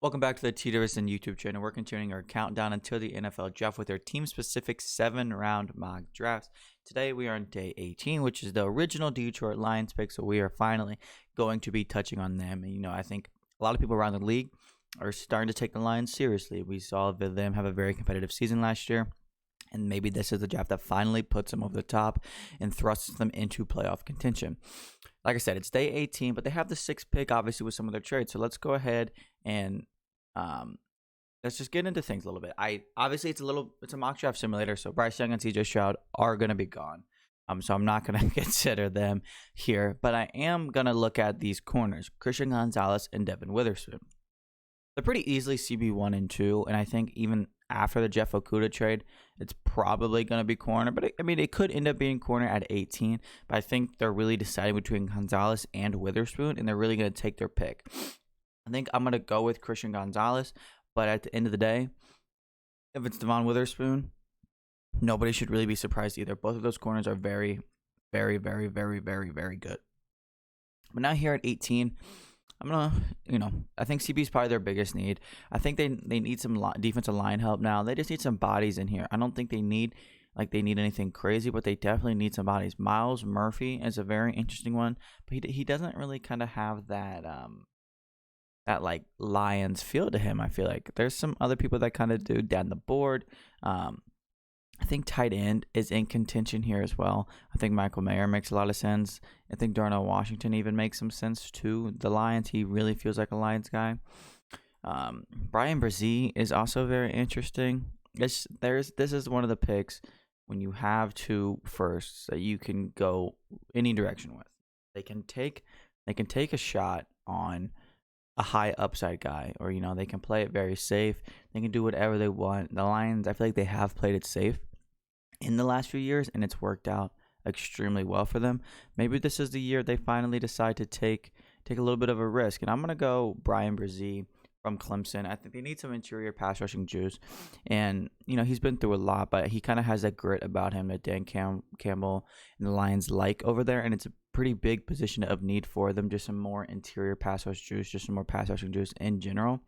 Welcome back to the TWSN YouTube channel. We're continuing our countdown until the NFL draft with our team-specific 7-round mock drafts. Today we are on day 18, which is the original Detroit Lions pick, so we are finally going to be touching on them. And, I think a lot of people around the league are starting to take the Lions seriously. We saw them have a very competitive season last year, and maybe this is the draft that finally puts them over the top and thrusts them into playoff contention. Like I said, it's day 18, but they have the 6th pick, obviously, with some of their trades. So let's go ahead and let's just get into things a little bit. Obviously it's a mock draft simulator, so Bryce Young and CJ Stroud are gonna be gone. So I'm not gonna consider them here, but I am gonna look at these corners, Christian Gonzalez and Devin Witherspoon. They're pretty easily CB1 and 2, and I think even after the Jeff Okudah trade, it's probably going to be corner. But it could end up being corner at 18. But I think they're really deciding between Gonzalez and Witherspoon, and they're really going to take their pick. I think I'm going to go with Christian Gonzalez, but at the end of the day, if it's Devon Witherspoon, nobody should really be surprised either. Both of those corners are very, very, very, very, very, very good. But now here at 18, I'm gonna, I think CB is probably their biggest need. I think they need some defensive line help now. They just need some bodies in here. I don't think they need anything crazy, but they definitely need some bodies. Miles Murphy is a very interesting one, but he doesn't really kind of have that like Lions feel to him. I feel like there's some other people that kind of do down the board. I think tight end is in contention here as well. I think Michael Mayer makes a lot of sense. I think Darnell Washington even makes some sense to the Lions. He really feels like a Lions guy. Brian Brzee is also very interesting. This is one of the picks when you have two firsts that you can go any direction with. They can take a shot on a high upside guy, or they can play it very safe. They can do whatever they want. The Lions, I feel like they have played it safe in the last few years, and it's worked out extremely well for them. Maybe this is the year they finally decide to take a little bit of a risk, and I'm gonna go Brian Brzee from Clemson. I think they need some interior pass rushing juice, and he's been through a lot, but he kind of has that grit about him that Dan Campbell and the Lions like over there, and it's a pretty big position of need for them. Just some more interior pass rush juice, just some more pass rushing juice in general,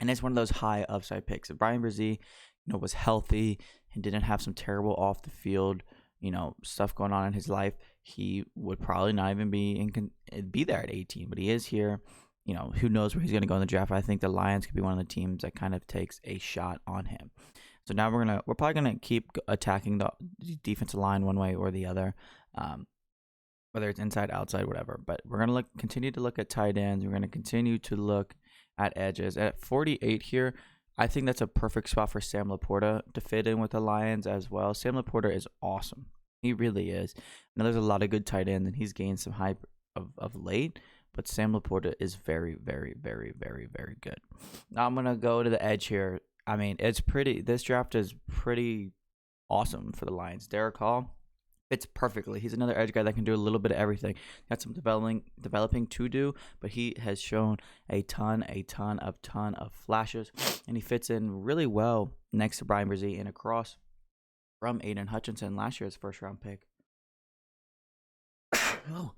and it's one of those high upside picks. If Brian Brzee, was healthy and didn't have some terrible off the field, stuff going on in his life, he would probably not even be there at 18. But he is here. Who knows where he's going to go in the draft. I think the Lions could be one of the teams that kind of takes a shot on him. So now we're probably gonna keep attacking the defensive line one way or the other, whether it's inside, outside, whatever. But we're gonna continue to look at tight ends. We're gonna continue to look at edges. At 48 here, I think that's a perfect spot for Sam Laporta to fit in with the Lions as well. Sam Laporta is awesome. He really is. Now there's a lot of good tight ends, and he's gained some hype of late. But Sam Laporta is very, very, very, very, very good. Now I'm going to go to the edge here. This draft is pretty awesome for the Lions. Derek Hall fits perfectly. He's another edge guy that can do a little bit of everything. Got some developing to do, but he has shown a ton of flashes, and he fits in really well next to Brian Brzee and across from Aiden Hutchinson, last year's first-round pick. Oh.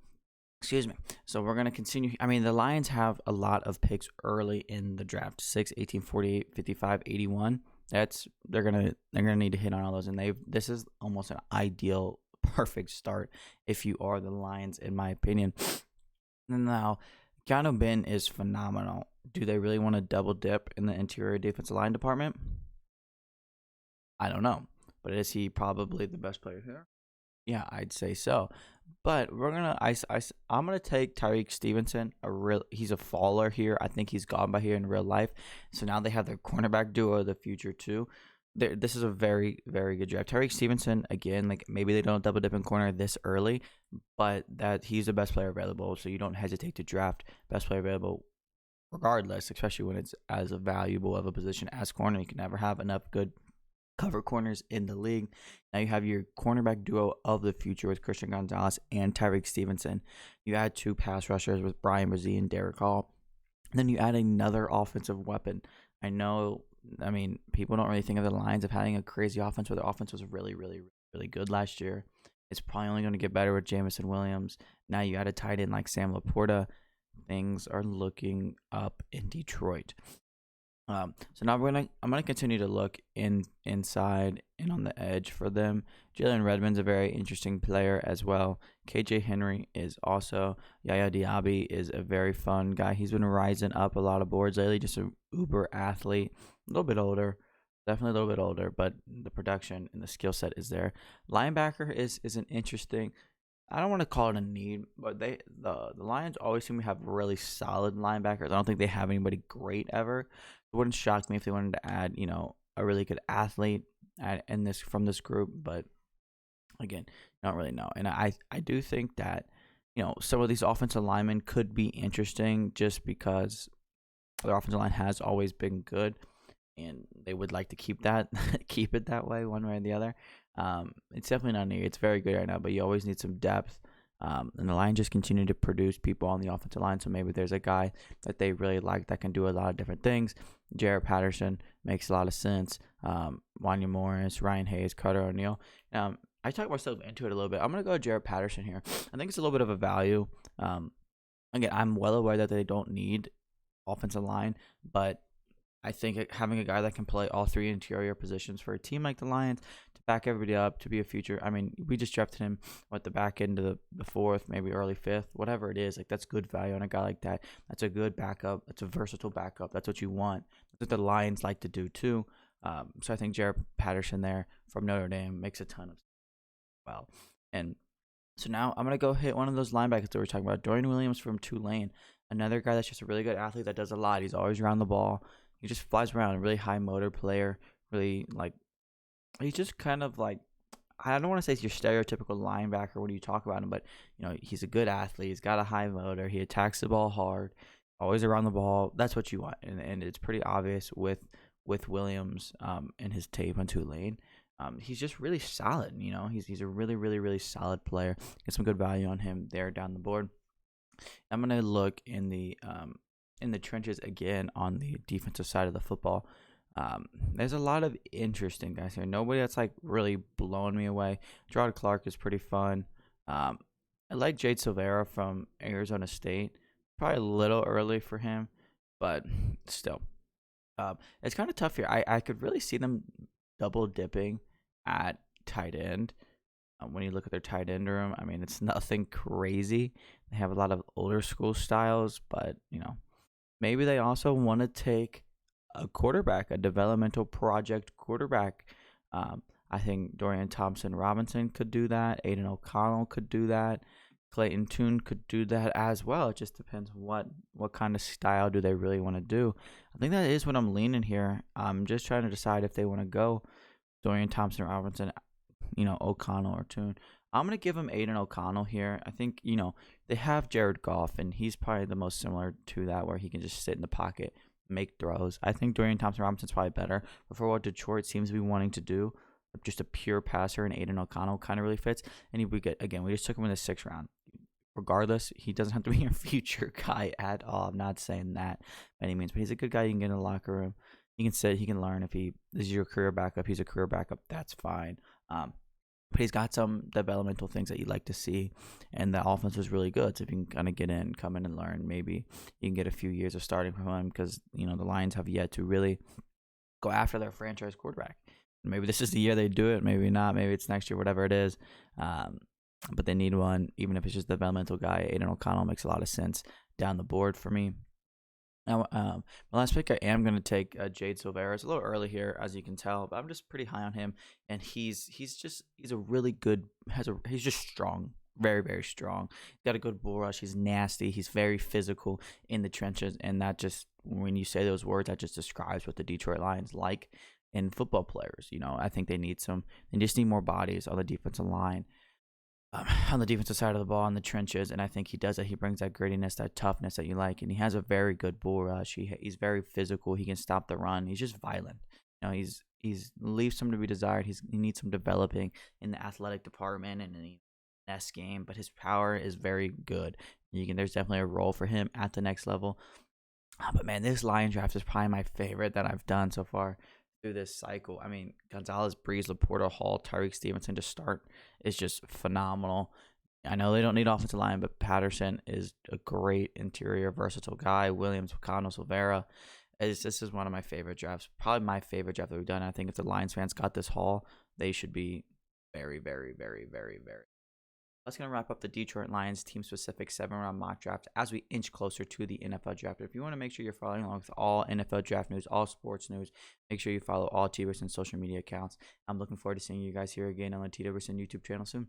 Excuse me. So we're going to continue. The Lions have a lot of picks early in the draft. 6, 18, 48, 55, 81. They're going to need to hit on all those, and this is almost an ideal perfect start if you are the Lions, in my opinion. Now, Keanu Ben is phenomenal. Do they really want to double dip in the interior defensive line department? I don't know. But is he probably the best player here? Yeah, I'd say so. But I'm gonna take Tyreek Stevenson. He's a faller here. I think he's gone by here in real life. So now they have their cornerback duo of the future too. This is a very, very good draft. Tyreek Stevenson, again, maybe they don't double dip in corner this early, but that he's the best player available. So you don't hesitate to draft best player available regardless, especially when it's as valuable of a position as corner. You can never have enough good cover corners in the league. Now you have your cornerback duo of the future with Christian Gonzalez and Tyreek Stevenson. You add two pass rushers with Brian Brzee and Derek Hall. And then you add another offensive weapon. People don't really think of the Lions of having a crazy offense, where their offense was really, really, really good last year. It's probably only going to get better with Jamison Williams. Now you add a tight end like Sam Laporta. Things are looking up in Detroit. So now I'm gonna continue to look inside and on the edge for them. Jalen Redmond's a very interesting player as well. KJ Henry is also. Yaya Diaby is a very fun guy. He's been rising up a lot of boards lately. Just an uber athlete, a little bit older, definitely a little bit older, but the production and the skill set is there. Linebacker is an interesting. I don't want to call it a need, but the Lions always seem to have really solid linebackers. I don't think they have anybody great ever. It wouldn't shock me if they wanted to add, a really good athlete in this from this group, but again, I don't really know. And I do think that, some of these offensive linemen could be interesting just because their offensive line has always been good and they would like to keep that keep it that way one way or the other. It's definitely not near. It's very good right now, but you always need some depth. And the Lions just continue to produce people on the offensive line. So maybe there's a guy that they really like that can do a lot of different things. Jared Patterson makes a lot of sense. Wanya Morris, Ryan Hayes, Carter O'Neill. I talked myself into it a little bit. I'm going to go Jared Patterson here. I think it's a little bit of a value. Again, I'm well aware that they don't need offensive line, but I think having a guy that can play all three interior positions for a team like the Lions to back everybody up, to be a future. I mean, we just drafted him at the back end of the fourth, maybe early fifth, whatever it is. Like, that's good value on a guy like that. That's a good backup. That's a versatile backup. That's what you want. That's what the Lions like to do too. So I think Jared Patterson there from Notre Dame makes a ton of well. And so now I'm going to go hit one of those linebackers that we are talking about. Dorian Williams from Tulane. Another guy that's just a really good athlete that does a lot. He's always around the ball. He just flies around, a really high motor player. Really, he's just kind of like, I don't want to say he's your stereotypical linebacker when you talk about him, but, he's a good athlete. He's got a high motor. He attacks the ball hard, always around the ball. That's what you want. And it's pretty obvious with Williams and his tape on Tulane. He's just really solid. He's a really, really, really solid player. Get some good value on him there down the board. I'm going to look in the trenches again on the defensive side of the football. There's a lot of interesting guys here. Nobody that's like really blown me away. Gerard Clark is pretty fun. I like Jade Silvera from Arizona State. Probably a little early for him, but still. It's kind of tough here. I could really see them double dipping at tight end. When you look at their tight end room, I mean, it's nothing crazy. They have a lot of older school styles, but, maybe they also want to take a quarterback, a developmental project quarterback. I think Dorian Thompson-Robinson could do that. Aiden O'Connell could do that. Clayton Tune could do that as well. It just depends what kind of style do they really want to do. I think that is what I'm leaning here. I'm just trying to decide if they want to go Dorian Thompson-Robinson, O'Connell or Tune. I'm going to give him Aiden O'Connell here. I think, they have Jared Goff, and he's probably the most similar to that, where he can just sit in the pocket, make throws. I think Dorian Thompson-Robinson's probably better. But for what Detroit seems to be wanting to do, just a pure passer, and Aiden O'Connell kind of really fits. And we just took him in the 6th round. Regardless, he doesn't have to be your future guy at all. I'm not saying that by any means, but he's a good guy you can get in the locker room. He can sit, he can learn. If this is your career backup, he's a career backup. That's fine. But he's got some developmental things that you'd like to see, and the offense was really good. So if you can kind of get in, come in and learn, maybe you can get a few years of starting from him, because the Lions have yet to really go after their franchise quarterback. Maybe this is the year they do it, maybe not, maybe it's next year, whatever it is. But they need one, even if it's just a developmental guy. Aiden O'Connell makes a lot of sense down the board for me. Now, my last pick, I am going to take Jade Silvera. It's a little early here, as you can tell, but I'm just pretty high on him. And he's a really good, he's just strong, very, very strong. He's got a good bull rush. He's nasty. He's very physical in the trenches. And that just, when you say those words, that just describes what the Detroit Lions like in football players. I think they just need more bodies on the defensive line. On the defensive side of the ball in the trenches, and I think he does that. He brings that grittiness, that toughness that you like, and he has a very good bull rush. He's very physical. He can stop the run. He's just violent. He's leaves some to be desired. He needs some developing in the athletic department and in the next game, but his power is very good. There's definitely a role for him at the next level. But man, this Lion draft is probably my favorite that I've done so far through this cycle. I mean, Gonzalez, Breeze, Laporta, Hall, Tyreek Stevenson to start is just phenomenal. I know they don't need offensive line, but Patterson is a great interior, versatile guy. Williams, O'Connell, Silvera. This is one of my favorite drafts, probably my favorite draft that we've done. I think if the Lions fans got this haul, they should be very, very, very, very, very. That's going to wrap up the Detroit Lions team specific 7-round mock draft as we inch closer to the NFL draft. If you want to make sure you're following along with all NFL draft news, all sports news, make sure you follow all TWSN social media accounts. I'm looking forward to seeing you guys here again on the TWSN YouTube channel soon.